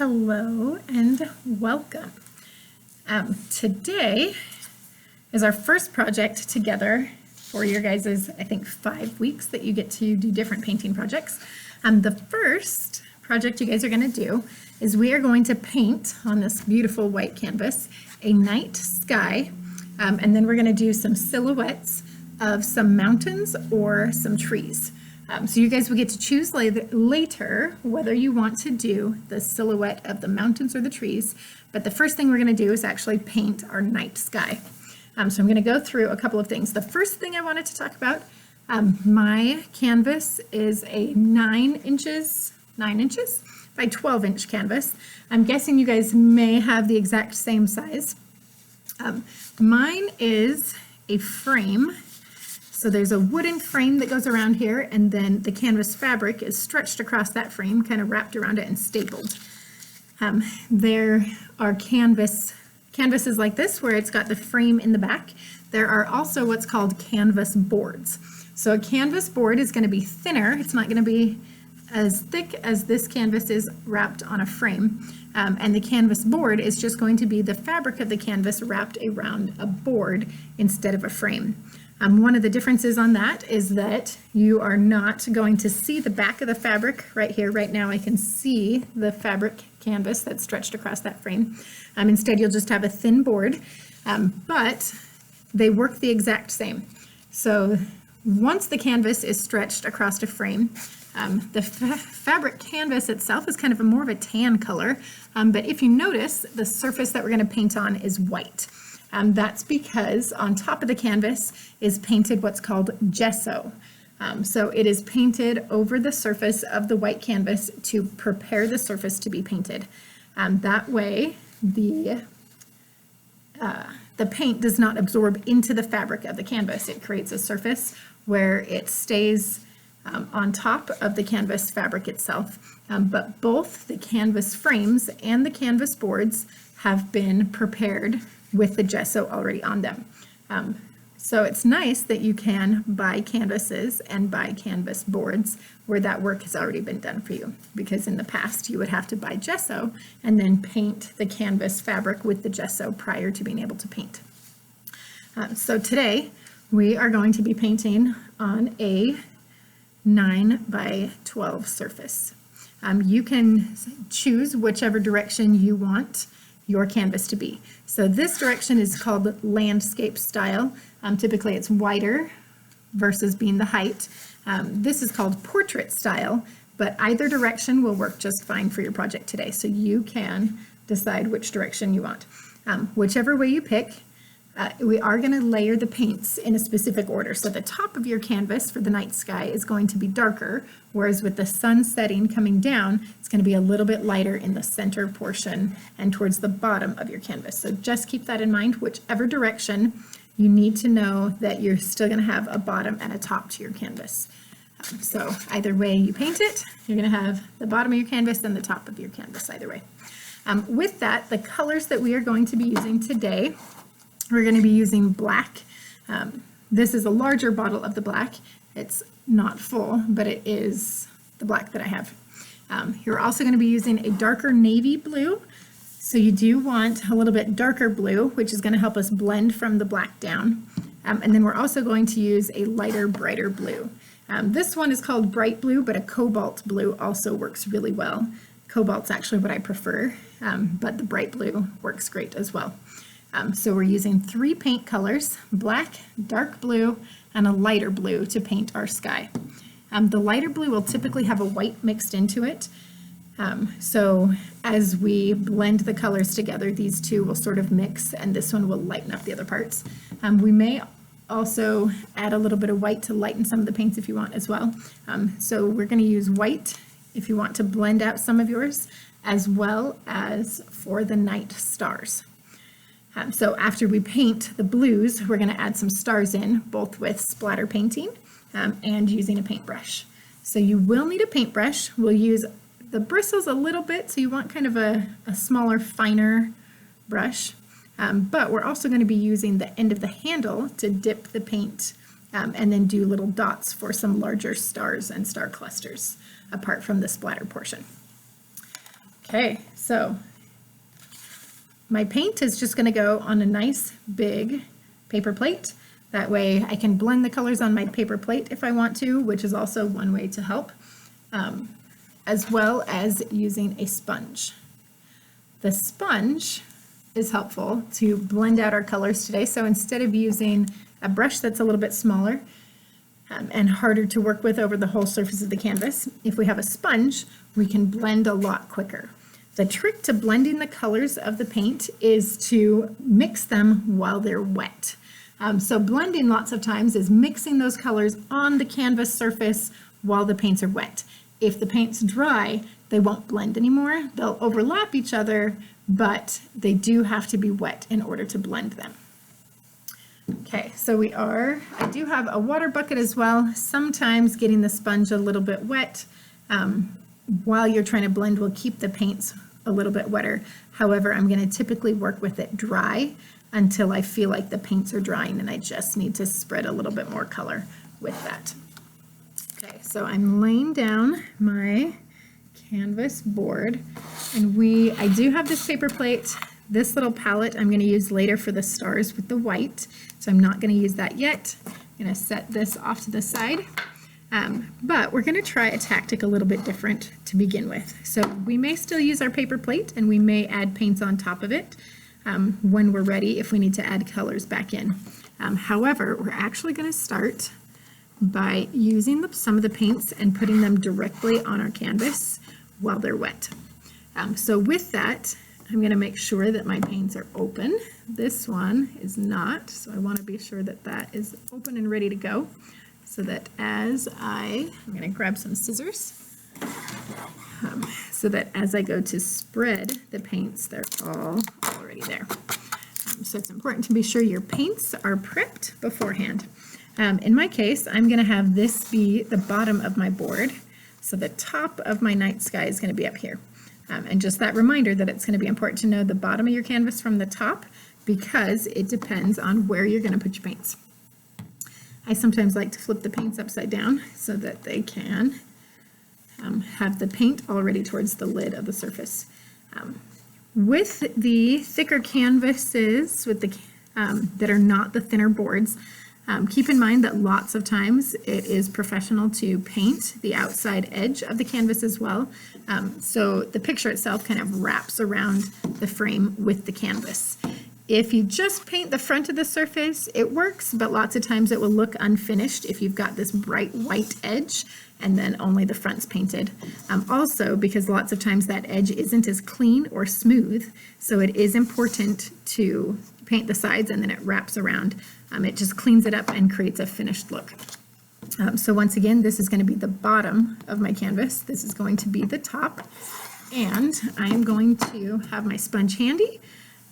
Hello and welcome. Today is our first project together for your guys' I think 5 weeks that you get to do different painting projects. The first project you guys are going to do is we are going to paint on this beautiful white canvas a night sky, and then we're going to do some silhouettes of some mountains or some trees. So you guys will get to choose later whether you want to do the silhouette of the mountains or the trees, but the first thing we're going to do is actually paint our night sky. So I'm going to go through a couple of things. The first thing I wanted to talk about, my canvas is a 9 inches by 12 inch canvas. I'm guessing you guys may have the exact same size. Mine is a frame. So there's a wooden frame that goes around here, and then the canvas fabric is stretched across that frame, kind of wrapped around it and stapled. There are canvases like this where it's got the frame in the back. There are also what's called canvas boards. So a canvas board is going to be thinner. It's not going to be as thick as this canvas is wrapped on a frame. And the canvas board is just going to be the fabric of the canvas wrapped around a board instead of a frame. One of the differences on that is that you are not going to see the back of the fabric right here. Right now I can see the fabric canvas that's stretched across that frame. Instead you'll just have a thin board, but they work the exact same. So once the canvas is stretched across a frame, the fabric canvas itself is kind of more of a tan color, but if you notice, the surface that we're going to paint on is white. That's because on top of the canvas is painted what's called gesso. So it is painted over the surface of the white canvas to prepare the surface to be painted. That way the paint does not absorb into the fabric of the canvas. It creates a surface where it stays on top of the canvas fabric itself. But both the canvas frames and the canvas boards have been prepared with the gesso already on them. So it's nice that you can buy canvases and buy canvas boards where that work has already been done for you, because in the past you would have to buy gesso and then paint the canvas fabric with the gesso prior to being able to paint. So today we are going to be painting on a 9 by 12 surface. You can choose whichever direction you want your canvas to be. So this direction is called landscape style. Typically it's wider versus being the height. This is called portrait style, but either direction will work just fine for your project today. So you can decide which direction you want. Whichever way you pick, we are going to layer the paints in a specific order. So the top of your canvas for the night sky is going to be darker, whereas with the sun setting coming down, it's going to be a little bit lighter in the center portion and towards the bottom of your canvas. So just keep that in mind. Whichever direction, you need to know that you're still going to have a bottom and a top to your canvas. So either way you paint it, you're going to have the bottom of your canvas and the top of your canvas either way. With that, the colors that we are going to be using today, we're going to be using black. This is a larger bottle of the black. It's not full, but it is the black that I have. You're also going to be using a darker navy blue. So you do want a little bit darker blue, which is going to help us blend from the black down. And then we're also going to use a lighter, brighter blue. This one is called bright blue, but a cobalt blue also works really well. Cobalt's actually what I prefer, but the bright blue works great as well. So we're using 3 paint colors, black, dark blue, and a lighter blue to paint our sky. The lighter blue will typically have a white mixed into it. So as we blend the colors together, these two will sort of mix, and this one will lighten up the other parts. We may also add a little bit of white to lighten some of the paints if you want as well. So we're going to use white if you want to blend out some of yours, as well as for the night stars. So after we paint the blues, we're going to add some stars in, both with splatter painting and using a paintbrush. So you will need a paintbrush. We'll use the bristles a little bit, so you want kind of a smaller, finer brush. But we're also going to be using the end of the handle to dip the paint and then do little dots for some larger stars and star clusters apart from the splatter portion. Okay, so my paint is just going to go on a nice big paper plate. That way I can blend the colors on my paper plate if I want to, which is also one way to help, as well as using a sponge. The sponge is helpful to blend out our colors today. So instead of using a brush that's a little bit smaller and harder to work with over the whole surface of the canvas, if we have a sponge, we can blend a lot quicker. The trick to blending the colors of the paint is to mix them while they're wet. So blending lots of times is mixing those colors on the canvas surface while the paints are wet. If the paint's dry, they won't blend anymore. They'll overlap each other, but they do have to be wet in order to blend them. Okay, so I do have a water bucket as well. Sometimes getting the sponge a little bit wet while you're trying to blend will keep the paints a little bit wetter. However, I'm going to typically work with it dry until I feel like the paints are drying and I just need to spread a little bit more color with that. Okay, so I'm laying down my canvas board, and I do have this paper plate. This little palette I'm going to use later for the stars with the white, so I'm not going to use that yet. I'm going to set this off to the side, but we're going to try a tactic a little bit different to begin with. So we may still use our paper plate, and we may add paints on top of it when we're ready if we need to add colors back in. However, we're actually going to start by using some of the paints and putting them directly on our canvas while they're wet. So with that, I'm going to make sure that my paints are open. This one is not, so I want to be sure that that is open and ready to go, so that I'm going to grab some scissors, so that as I go to spread the paints, they're all already there. So it's important to be sure your paints are prepped beforehand. In my case, I'm going to have this be the bottom of my board, so the top of my night sky is going to be up here. And just that reminder that it's going to be important to know the bottom of your canvas from the top, because it depends on where you're going to put your paints. I sometimes like to flip the paints upside down so that they can have the paint already towards the lid of the surface. With the thicker canvases that are not the thinner boards, keep in mind that lots of times it is professional to paint the outside edge of the canvas as well. So the picture itself kind of wraps around the frame with the canvas. If you just paint the front of the surface, it works, but lots of times it will look unfinished if you've got this bright white edge and then only the front's painted. Also, because lots of times that edge isn't as clean or smooth, so it is important to paint the sides and then it wraps around. It just cleans it up and creates a finished look. So once again, this is going to be the bottom of my canvas. This is going to be the top. And I'm going to have my sponge handy,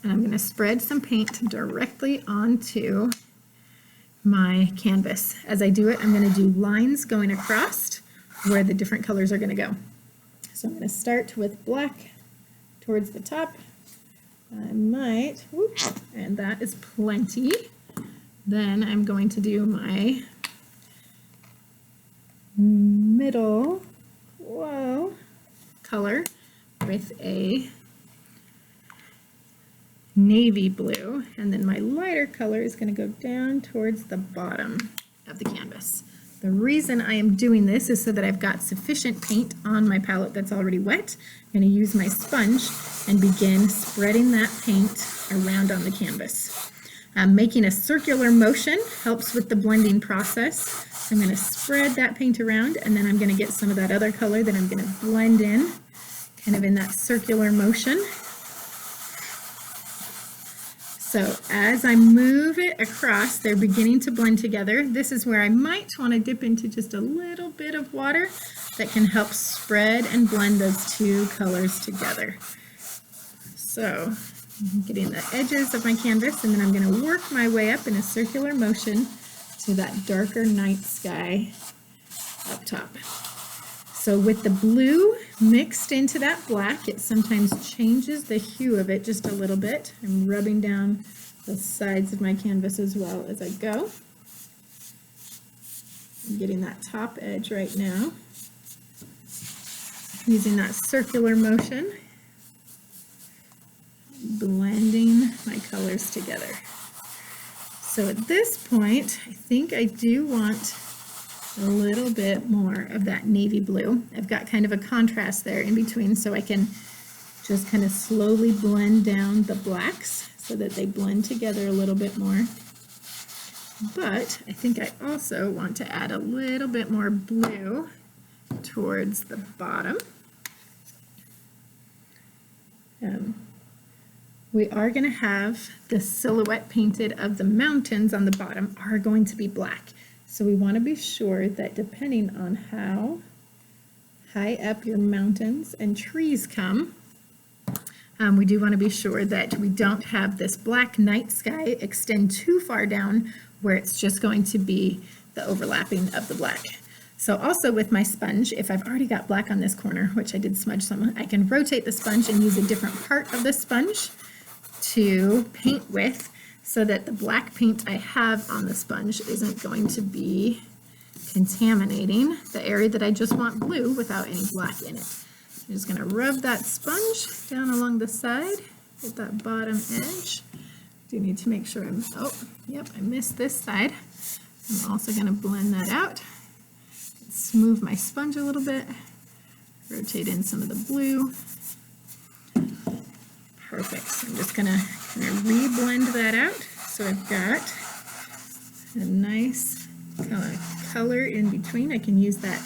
and I'm going to spread some paint directly onto my canvas. As I do it, I'm going to do lines going across where the different colors are going to go. So I'm going to start with black towards the top. I might, whoops, and that is plenty. Then I'm going to do my middle color with a navy blue, and then my lighter color is going to go down towards the bottom of the canvas. The reason I am doing this is so that I've got sufficient paint on my palette that's already wet. I'm going to use my sponge and begin spreading that paint around on the canvas. Making a circular motion helps with the blending process. I'm going to spread that paint around, and then I'm going to get some of that other color that I'm going to blend in, kind of in that circular motion. So as I move it across, they're beginning to blend together. This is where I might want to dip into just a little bit of water that can help spread and blend those two colors together. So I'm getting the edges of my canvas, and then I'm going to work my way up in a circular motion to that darker night sky up top. So with the blue mixed into that black, it sometimes changes the hue of it just a little bit. I'm rubbing down the sides of my canvas as well as I go. I'm getting that top edge right now, using that circular motion colors together. So at this point, I think I do want a little bit more of that navy blue. I've got kind of a contrast there in between, so I can just kind of slowly blend down the blacks so that they blend together a little bit more. But I think I also want to add a little bit more blue towards the bottom. We are going to have the silhouette painted of the mountains on the bottom are going to be black. So we want to be sure that depending on how high up your mountains and trees come, we do want to be sure that we don't have this black night sky extend too far down where it's just going to be the overlapping of the black. So also with my sponge, if I've already got black on this corner, which I did smudge some, I can rotate the sponge and use a different part of the sponge to paint with so that the black paint I have on the sponge isn't going to be contaminating the area that I just want blue without any black in it. I'm just going to rub that sponge down along the side at that bottom edge. Do need to make sure I missed this side. I'm also going to blend that out. Smooth my sponge a little bit. Rotate in some of the blue. Perfect. So I'm just going to kind of re-blend that out. So I've got a nice color in between. I can use that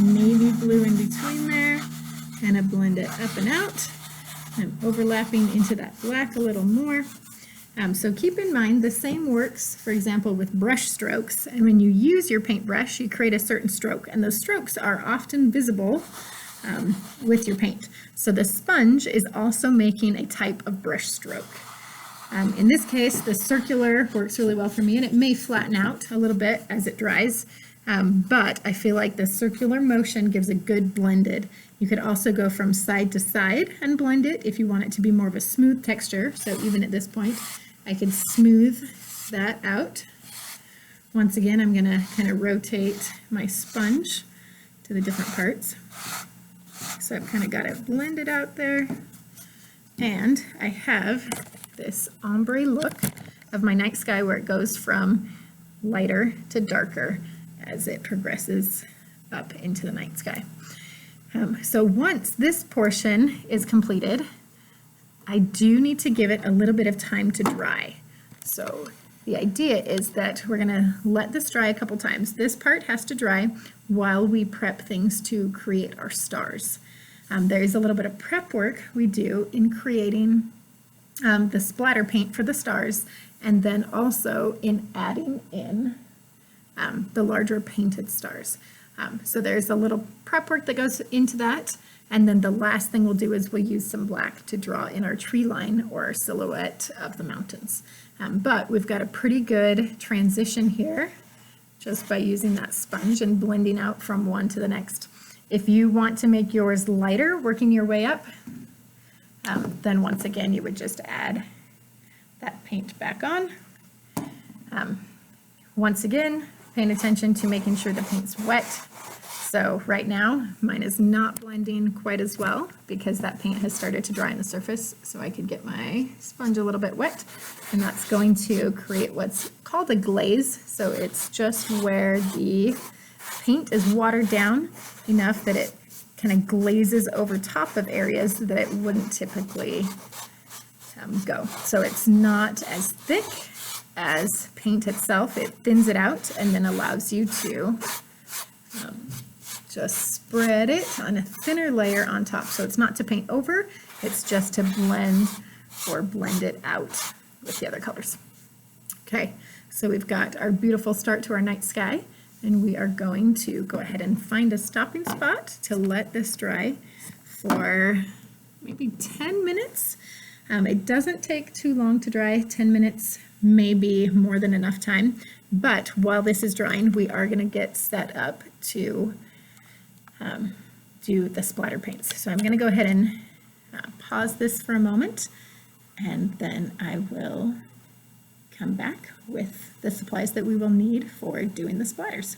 navy blue in between there, kind of blend it up and out. I'm overlapping into that black a little more. So keep in mind the same works, for example, with brush strokes. And when you use your paintbrush, you create a certain stroke, and those strokes are often visible with your paint. So the sponge is also making a type of brush stroke. In this case, the circular works really well for me, and it may flatten out a little bit as it dries, but I feel like the circular motion gives a good blended. You could also go from side to side and blend it if you want it to be more of a smooth texture. So even at this point, I can smooth that out. Once again, I'm going to kind of rotate my sponge to the different parts. So I've kind of got it blended out there. And I have this ombre look of my night sky where it goes from lighter to darker as it progresses up into the night sky. So once this portion is completed, I do need to give it a little bit of time to dry. So the idea is that we're going to let this dry a couple times. This part has to dry while we prep things to create our stars. There is a little bit of prep work we do in creating the splatter paint for the stars, and then also in adding in the larger painted stars. So there's a little prep work that goes into that, and then the last thing we'll do is we'll use some black to draw in our tree line or our silhouette of the mountains. But we've got a pretty good transition here just by using that sponge and blending out from one to the next. If you want to make yours lighter, working your way up, then once again you would just add that paint back on. Once again, paying attention to making sure the paint's wet. So right now, mine is not blending quite as well because that paint has started to dry on the surface, so I could get my sponge a little bit wet, and that's going to create what's called a glaze. So it's just where the paint is watered down enough that it kind of glazes over top of areas that it wouldn't typically go. So it's not as thick as paint itself. It thins it out and then allows you to just spread it on a thinner layer on top. So it's not to paint over, it's just to blend or blend it out with the other colors. Okay, so we've got our beautiful start to our night sky, and we are going to go ahead and find a stopping spot to let this dry for maybe 10 minutes. It doesn't take too long to dry. 10 minutes may be more than enough time, but while this is drying, we are going to get set up to do the splatter paints. So I'm going to go ahead and pause this for a moment, and then I will come back with the supplies that we will need for doing the splatters.